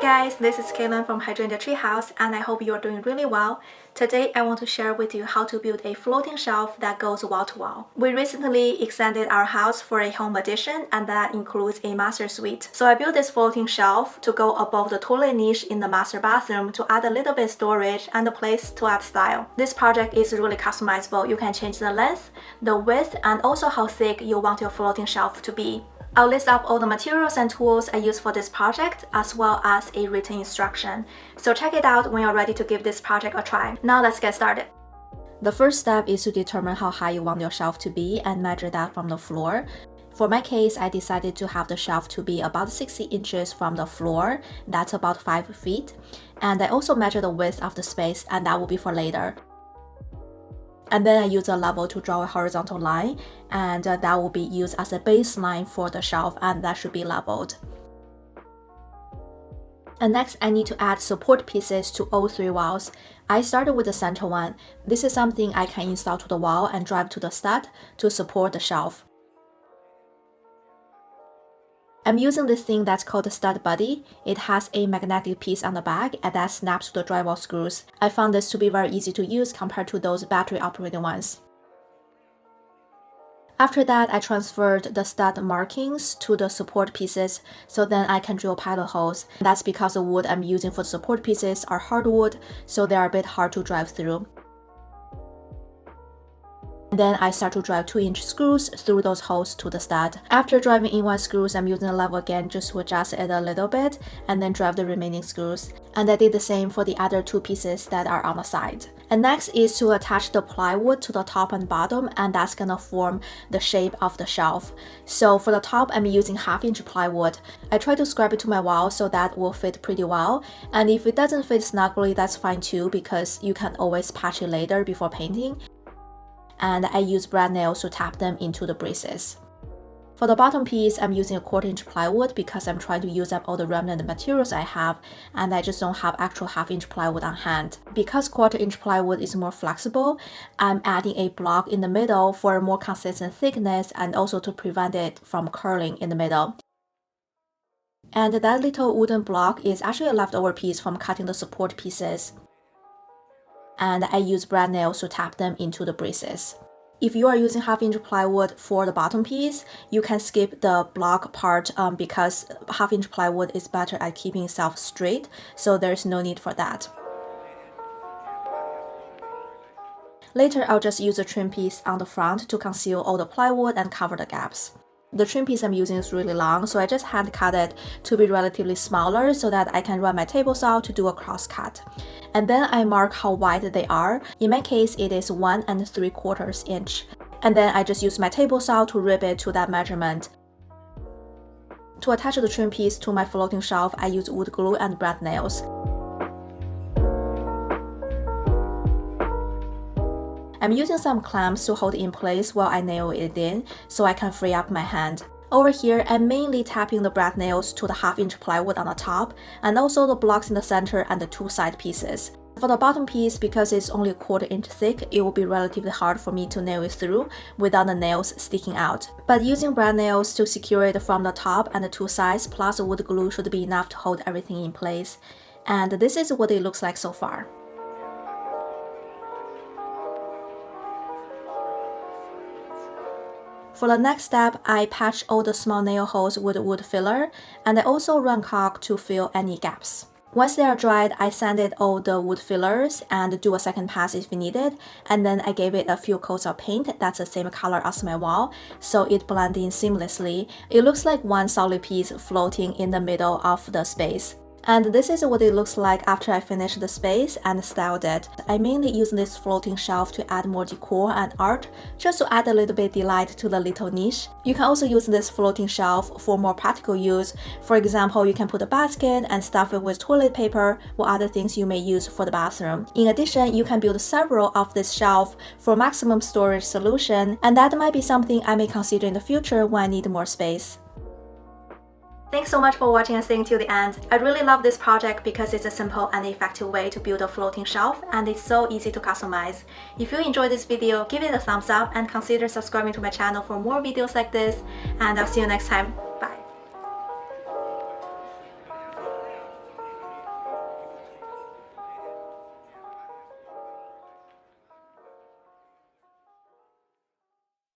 guys, this is Kaylin from Hydrangea Treehouse, and I hope you are doing really well. Today I want to share with you how to build a floating shelf that goes wall to wall. We recently extended our house for a home addition, and that includes a master suite. So I built this floating shelf to go above the toilet niche in the master bathroom to add a little bit storage and a place to add style. This project is really customizable. You can change the length, the width, and also how thick you want your floating shelf to be. I'll list up all the materials and tools I use for this project, as well as a written instruction. So check it out when you're ready to give this project a try. Now let's get started. The first step is to determine how high you want your shelf to be and measure that from the floor. For my case, I decided to have the shelf to be about 60 inches from the floor. That's about 5 feet. And I also measure the width of the space, and that will be for later. And then I use a level to draw a horizontal line, and that will be used as a baseline for the shelf, and that should be leveled. And next, I need to add support pieces to all 3 walls. I started with the center one. This is something I can install to the wall and drive to the stud to support the shelf. I'm using this thing that's called the StudBuddy. It has a magnetic piece on the back and that snaps to the drywall screws. I found this to be very easy to use compared to those battery operated ones. After that, I transferred the stud markings to the support pieces so then I can drill pilot holes. That's because the wood I'm using for the support pieces are hardwood, so they are a bit hard to drive through. Then I start to drive 2-inch screws through those holes to the stud. After driving in 1 screws, I'm using a level again just to adjust it a little bit and then drive the remaining screws. And I did the same for the other 2 pieces that are on the side. And next is to attach the plywood to the top and bottom, and that's gonna form the shape of the shelf. So for the top, I'm using 1/2-inch plywood. I try to scrap it to my wall so that will fit pretty well. And if it doesn't fit snugly, that's fine too, because you can always patch it later before painting. And I use brad nails to tap them into the braces. For the bottom piece, I'm using a 1/4-inch plywood because I'm trying to use up all the remnant materials I have, and I just don't have actual 1/2-inch plywood on hand. Because 1/4-inch plywood is more flexible, I'm adding a block in the middle for a more consistent thickness and also to prevent it from curling in the middle. And that little wooden block is actually a leftover piece from cutting the support pieces. And I use brad nails to tap them into the braces. If you are using 1/2-inch plywood for the bottom piece, you can skip the block part because 1/2-inch plywood is better at keeping itself straight, so there's no need for that. Later, I'll just use a trim piece on the front to conceal all the plywood and cover the gaps. The trim piece I'm using is really long, so I just hand cut it to be relatively smaller so that I can run my table saw to do a cross cut. And then I mark how wide they are. In my case, it is 1 3/4 inch. And then I just use my table saw to rip it to that measurement. To attach the trim piece to my floating shelf, I use wood glue and brad nails. I'm using some clamps to hold it in place while I nail it in so I can free up my hand. Over here, I'm mainly tapping the brad nails to the 1/2-inch plywood on the top and also the blocks in the center and the 2 side pieces. For the bottom piece, because it's only a 1/4 inch thick, it will be relatively hard for me to nail it through without the nails sticking out. But using brad nails to secure it from the top and the 2 sides plus the wood glue should be enough to hold everything in place. And this is what it looks like so far. For the next step, I patch all the small nail holes with wood filler, and I also run caulk to fill any gaps. Once they are dried, I sanded all the wood fillers and do a second pass if needed, and then I gave it a few coats of paint that's the same color as my wall, so it blends in seamlessly. It looks like one solid piece floating in the middle of the space. And this is what it looks like after I finished the space and styled it. I mainly use this floating shelf to add more decor and art, just to add a little bit delight to the little niche. You can also use this floating shelf for more practical use. For example, you can put a basket and stuff it with toilet paper or other things you may use for the bathroom. In addition, you can build several of this shelf for maximum storage solution, and that might be something I may consider in the future when I need more space. Thanks so much for watching and staying till the end. I really love this project because it's a simple and effective way to build a floating shelf, and it's so easy to customize. If you enjoyed this video, give it a thumbs up and consider subscribing to my channel for more videos like this, and I'll see you next time.